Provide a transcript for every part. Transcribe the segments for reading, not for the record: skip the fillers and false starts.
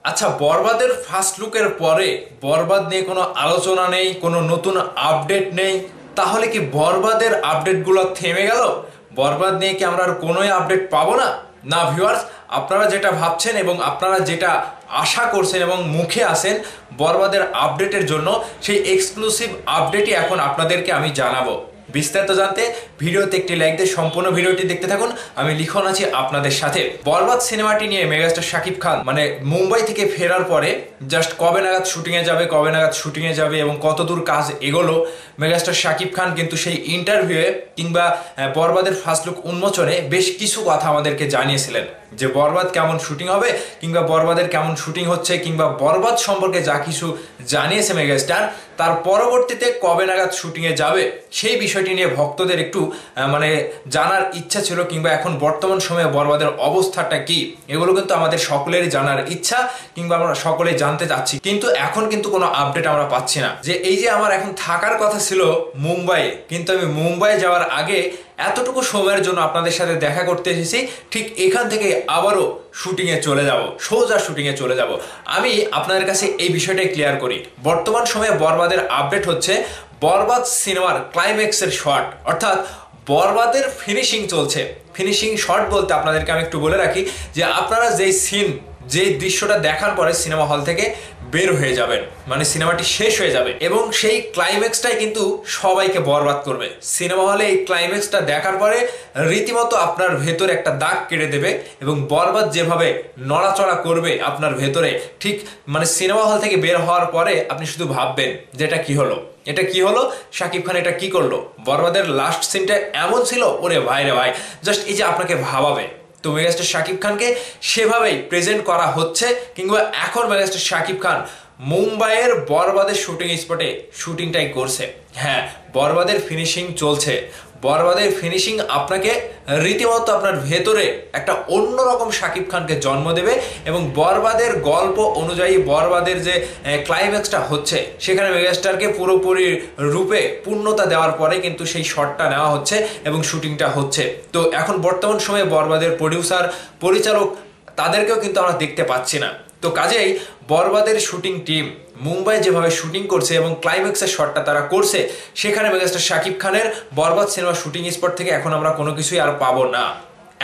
আচ্ছা, বরবাদের ফার্স্ট লুকের পরে বরবাদ নিয়ে কোনো আলোচনা নেই, কোনো নতুন আপডেট নেই, তাহলে কি বরবাদের আপডেটগুলো থেমে গেল? বরবাদ নিয়ে কি আমরা আর কোনোই আপডেট পাবো না? না ভিউয়ার্স, আপনারা যেটা ভাবছেন এবং আপনারা যেটা আশা করছেন এবং মুখে আসেন বরবাদের আপডেটের জন্য, সেই এক্সক্লুসিভ আপডেটই এখন আপনাদেরকে আমি জানাবো। বিস্তারিত জানতে ভিডিওতে একটি লাইক দিয়ে সম্পূর্ণ ভিডিওটি দেখতে থাকুন। আমি লিখন আছি আপনাদের সাথে। বরবাদ সিনেমাটি নিয়ে মেগাস্টার শাকিব খান মুম্বাই থেকে ফেরার পরে জাস্ট কবে নাগাদ শুটিংয়ে যাবে এবং কতদূর কাজ এগোলো, মেগাস্টার শাকিব খান কিন্তু সেই ইন্টারভিউয়ে কিংবা বরবাদের ফার্স্ট লুক উন্মোচনে বেশ কিছু কথা আমাদেরকে জানিয়েছিলেন যে বরবাদ কেমন শুটিং হবে কিংবা বরবাদের কেমন শুটিং হচ্ছে কিংবা বরবাদ সম্পর্কে যা কিছু জানিয়েছে মেগাস্টার, তার পরবর্তীতে কবে নাগাদ শুটিংয়ে যাবে সেই বিষয়টি নিয়ে ভক্তদের একটু জানার ইচ্ছা ছিল, কিংবা এখন বর্তমান সময়ে বরবাদের অবস্থাটা কি, এগুলো কিন্তু আমাদের সকলেরই জানার ইচ্ছা কিংবা আমরা সকলেই জানতে চাচ্ছি। কিন্তু এখন কিন্তু কোনো আপডেট আমরা পাচ্ছি না। যে এই যে আমার এখন থাকার কথা ছিল মুম্বাইয়ে, কিন্তু আমি মুম্বাই যাওয়ার আগে এতটুকু সময়ের জন্য আপনাদের সাথে দেখা করতে এসেছি, ঠিক এখান থেকে আবারও শুটিংয়ে চলে যাব, সোজা শুটিংয়ে চলে যাব। আমি আপনাদের কাছে এই বিষয়টাই ক্লিয়ার করি। বর্তমান সময়ে বরবাদের আপডেট হচ্ছে বরবাদ সিনেমার ক্লাইম্যাক্সের শট, অর্থাৎ বরবাদের ফিনিশিং চলছে। ফিনিশিং শট বলতে আপনাদেরকে আমি একটু বলে রাখি যে আপনারা যেই দৃশ্যটা দেখার পরে সিনেমা হল থেকে বের হয়ে যাবেন, সিনেমাটি শেষ হয়ে যাবে এবং সেই ক্লাইম্যাক্সটাই কিন্তু সবাইকে বরবাদ করবে। সিনেমা হলে এই ক্লাইম্যাক্সটা দেখার পরে রীতিমতো আপনার ভেতরে একটা দাগ কেটে দেবে এবং বরবাদ যেভাবে নড়াচড়া করবে আপনার ভেতরে, ঠিক সিনেমা হল থেকে বের হওয়ার পরে আপনি শুধু ভাববেন যে এটা কি হলো, শাকিব খান এটা কি করলো। বরবাদের লাস্ট সিনটা এমন ছিল, ওরে ভাই রে ভাই, জাস্ট এই যে আপনাকে ভাবাবে। তো মেগাস্টার শাকিব খানকে সেভাবেই প্রেজেন্ট করা হচ্ছে, কিংবা এখন মেগাস্টার শাকিব খান মুম্বাইয়ের বরবাদের শুটিং স্পটে শুটিংটাই করছে। হ্যাঁ, বরবাদের ফিনিশিং চলছে। বরবাদের ফিনিশিং আপনাকে রীতিমতো আপনার ভেতরে একটা অন্যরকম শাকিব খানকে জন্ম দেবে এবং বরবাদের গল্প অনুযায়ী বরবাদের যে ক্লাইম্যাক্সটা হচ্ছে সেখানে মেগাস্টারকে পুরোপুরি রূপে পূর্ণতা দেওয়ার পরে কিন্তু সেই শটটা নেওয়া হচ্ছে এবং শুটিংটা হচ্ছে। তো এখন বর্তমান সময়ে বরবাদের প্রডিউসার, পরিচালক, তাদেরকেও কিন্তু আমরা দেখতে পাচ্ছি না। তো কাজেই বরবাদের শুটিং টিম মুম্বাই যেভাবে শুটিং করছে এবং ক্লাইম্যাক্সের শটটা তারা করছে, সেখানে মেগাস্টার শাকিব খানের বরবাদ সিনেমা শুটিং স্পট থেকে এখন আমরা কোনো কিছুই আর পাবো না।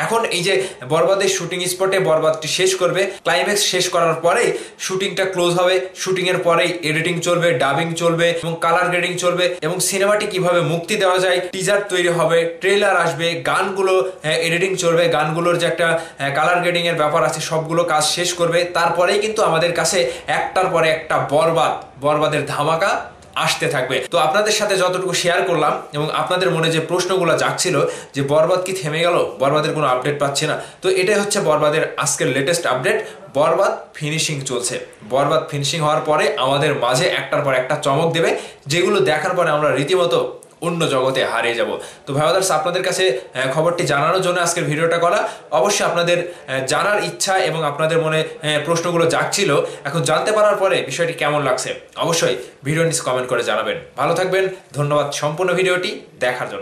এখন এই যে বরবাদের শুটিং স্পটে বরবাদটি শেষ করবে, ক্লাইম্যাক্স শেষ করার পরেই শুটিংটা ক্লোজ হবে। শুটিং এর পরেই এডিটিং চলবে, ডাবিং চলবে এবং কালার গ্রেডিং চলবে এবং সিনেমাটি কিভাবে মুক্তি দেওয়া যায়, টিজার তৈরি হবে, ট্রেলার আসবে, গানগুলো এডিটিং চলবে, গানগুলোর যে একটা কালার গ্রেডিং এর ব্যাপার আছে, সবগুলো কাজ শেষ করবে। তারপরেই কিন্তু আমাদের কাছে একটার পরে একটা বরবাদের ধামাকা আসতে থাকবে। তো আপনাদের সাথে যতটুকু শেয়ার করলাম এবং আপনাদের মনে যে প্রশ্নগুলো জাগছিল যে বরবাদ কি থেমে গেল, বরবাদের কোনো আপডেট পাচ্ছি না, তো এটাই হচ্ছে বরবাদের আজকের লেটেস্ট আপডেট। বরবাদ ফিনিশিং চলছে। বরবাদ ফিনিশিং হওয়ার পরে আমাদের মাঝে একটার পর একটা চমক দেবে, যেগুলো দেখার পরে আমরা রীতিমতো অন্য জগতে হারিয়ে যাব। তো ভাইবাদার্স, আপনাদের কাছে খবরটি জানানোর জন্য আজকের ভিডিওটা করা। অবশ্যই আপনাদের জানার ইচ্ছা এবং আপনাদের মনে প্রশ্নগুলো জাগছিল, এখন জানতে পারার পরে বিষয়টি কেমন লাগছে অবশ্যই ভিডিও নিচে কমেন্ট করে জানাবেন। ভালো থাকবেন, ধন্যবাদ সম্পূর্ণ ভিডিওটি দেখার জন্য।